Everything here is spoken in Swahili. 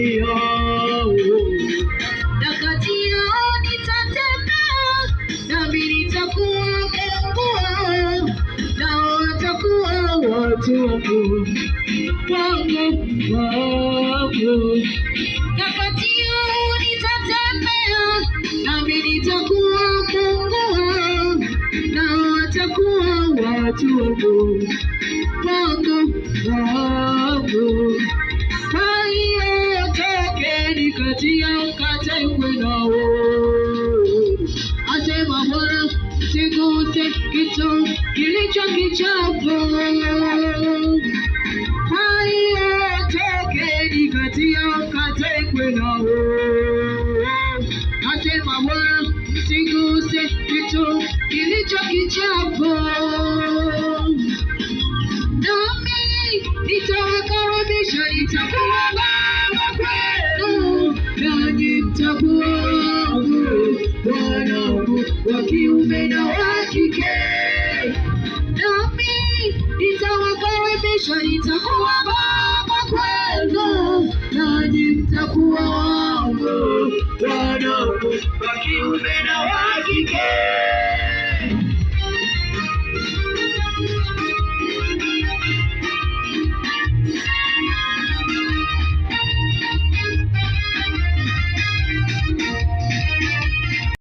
yao, na kati yao nitatembea, nami nitakuwa Mungu wao, nao watakuwa watu wangu, wangu. Na kati yao nitatembea, nami nitakuwa Mungu wao, nao watakuwa watu wangu, wangu. Kwa hiyo tokeni kati yao mkatengwe nao, asema Bwana, msiguse kitu kilicho kichafu. Kwa hiyo tokeni kati yao mkatengwe nao, asema Bwana, msiguse kitu kilicho kichafu. Nitawakaribisha, nitakuwa baba kwenu, nanyi mtakuwa wanangu wa kiume na wa kike. Nami nitawakaribisha, nitakuwa baba kwenu, nanyi mtakuwa wanangu wa kiume na wa kike.